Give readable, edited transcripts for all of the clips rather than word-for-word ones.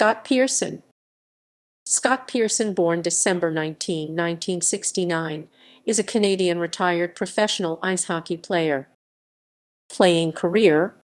Scott Pearson. Scott Pearson, born December 19, 1969, is a Canadian retired professional ice hockey player. Playing career: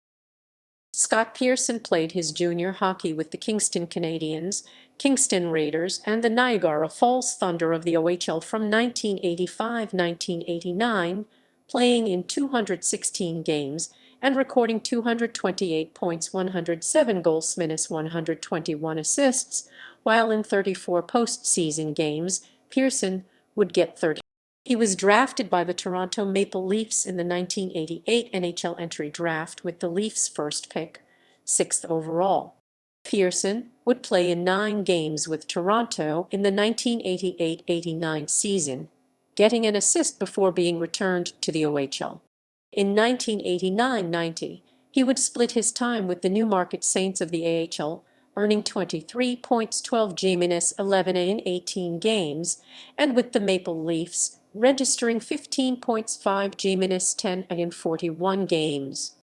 Scott Pearson played his junior hockey with the Kingston Canadians, Kingston Raiders, and the Niagara Falls Thunder of the OHL from 1985–1989, playing in 216 games and recording 228 points, 107 goals minus 121 assists, while in 34 postseason games, Pearson would get 30. He was drafted by the Toronto Maple Leafs in the 1988 NHL entry draft with the Leafs' first pick, 6th overall. Pearson would play in 9 games with Toronto in the 1988–89 season, getting an assist before being returned to the OHL. In 1989–90, he would split his time with the Newmarket Saints of the AHL, earning 23 points, 12 G-11 in 18 games, and with the Maple Leafs, registering 15 points, 5 G-10 in 41 games.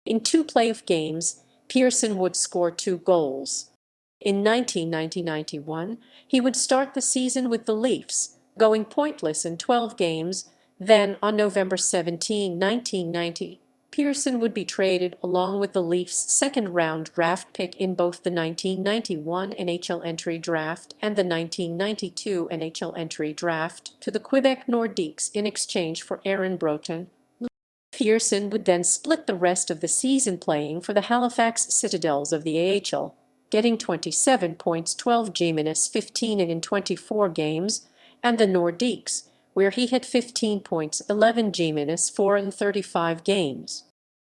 In 2 playoff games, Pearson would score 2 goals. In 1990–91, he would start the season with the Leafs, going pointless in 12 games. Then, on November 17, 1990, Pearson would be traded along with the Leafs' second-round draft pick in both the 1991 NHL entry draft and the 1992 NHL entry draft to the Quebec Nordiques in exchange for Aaron Broughton. Pearson would then split the rest of the season playing for the Halifax Citadels of the AHL, getting 27 points, 12 G-15 in 24 games, and the Nordiques, where he had 15 points, 11 G-4 in 35 games.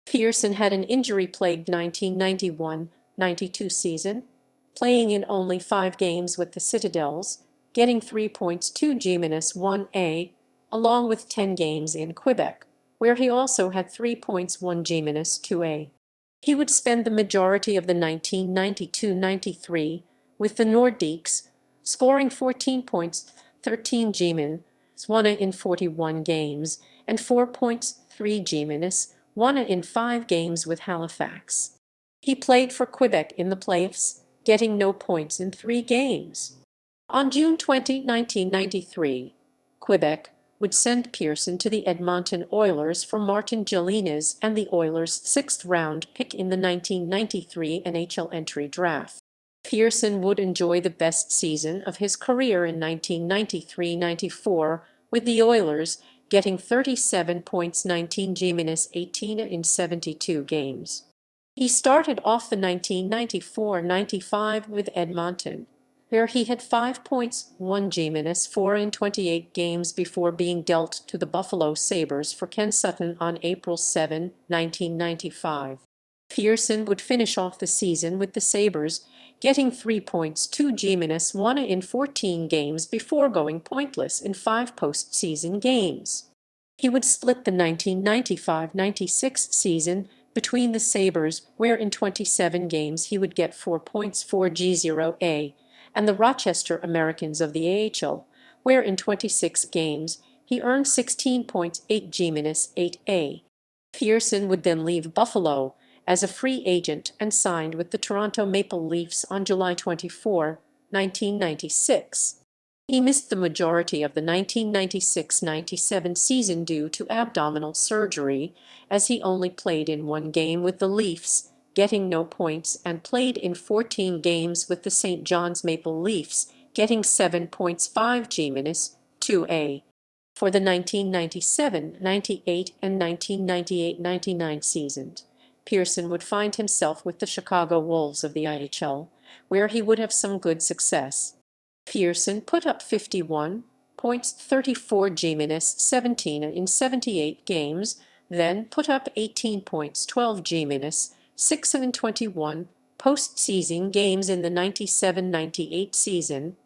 Pearson had an injury-plagued 1991–92 season, playing in only 5 games with the Citadels, getting 3 points, 2 G-1A, along with 10 games in Quebec, where he also had 3 points, 1 G-2A. He would spend the majority of the 1992–93 with the Nordiques, scoring 14 points, 13 G-1 in 41 games, and 4 points, 3 G-1 in 5 games with Halifax. He played for Quebec in the playoffs, getting no points in 3 games. On June 20, 1993, Quebec would send Pearson to the Edmonton Oilers for Martin Gelinas and the Oilers' 6th-round pick in the 1993 NHL entry draft. Pearson would enjoy the best season of his career in 1993–94 with the Oilers, getting 37 points, 19 G-18 in 72 games. He started off the 1994–95 with Edmonton, where he had 5 points, 1 G-4 in 28 games before being dealt to the Buffalo Sabres for Ken Sutton on April 7, 1995. Pearson would finish off the season with the Sabres, getting 3 points, 2 G-1 in 14 games before going pointless in 5 postseason games. He would split the 1995–96 season between the Sabres, where in 27 games he would get 4 points, 4 G-0A, and the Rochester Americans of the AHL, where in 26 games he earned 16 points, 8 G-8A. Pearson would then leave Buffalo as a free agent and signed with the Toronto Maple Leafs on July 24, 1996. He missed the majority of the 1996–97 season due to abdominal surgery, as he only played in 1 game with the Leafs, getting no points, and played in 14 games with the St. John's Maple Leafs, getting 7 points, 5 G-2A. For the 1997–98 and 1998–99 seasons, Pearson would find himself with the Chicago Wolves of the IHL, where he would have some good success. Pearson put up 51 points, 34 G-17 in 78 games, then put up 18 points, 12 G-6 in 21 postseason games in the 97–98 season,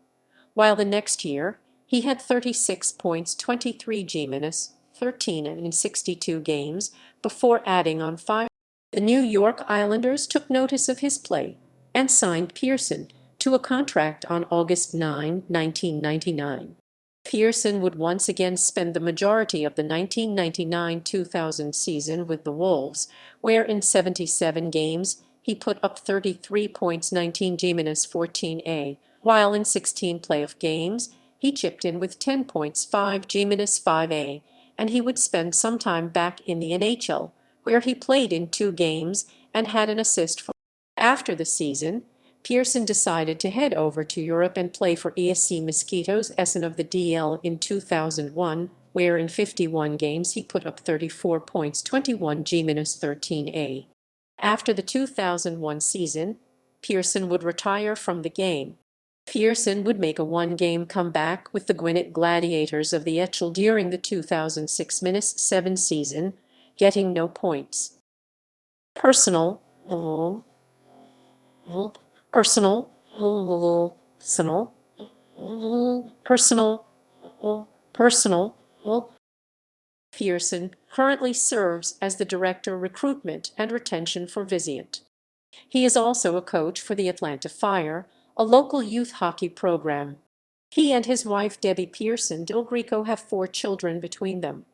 while the next year he had 36 points, 23 G-13 in 62 games, before adding on 5. The New York Islanders took notice of his play and signed Pearson to a contract on August 9, 1999. Pearson would once again spend the majority of the 1999–2000 season with the Wolves, where in 77 games he put up 33 points, 19 G-14A, while in 16 playoff games, he chipped in with 10 points, 5 G-5A, and he would spend some time back in the NHL, where he played in 2 games and had an assist for. After the season, Pearson decided to head over to Europe and play for ESC Mosquitoes Essen of the DL in 2001, where in 51 games he put up 34 points, 21 G-13A. After the 2001 season, Pearson would retire from the game. Pearson would make a one-game comeback with the Gwinnett Gladiators of the ECHL during the 2006-7 season, getting no points. Personal, personal, personal, personal. Pearson currently serves as the Director Recruitment and Retention for Vizient. He is also a coach for the Atlanta Fire, a local youth hockey program. He and his wife Debbie Pearson Del Greco have 4 children between them.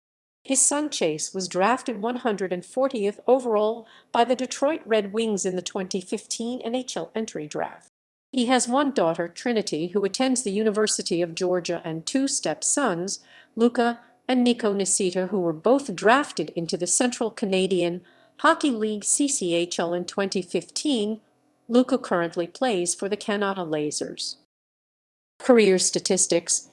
His son Chase was drafted 140th overall by the Detroit Red Wings in the 2015 NHL entry draft. He has one daughter, Trinity, who attends the University of Georgia, and 2 stepsons, Luca and Nico Nicita, who were both drafted into the Central Canadian Hockey League CCHL in 2015. Luca currently plays for the Canada Lasers. Career statistics.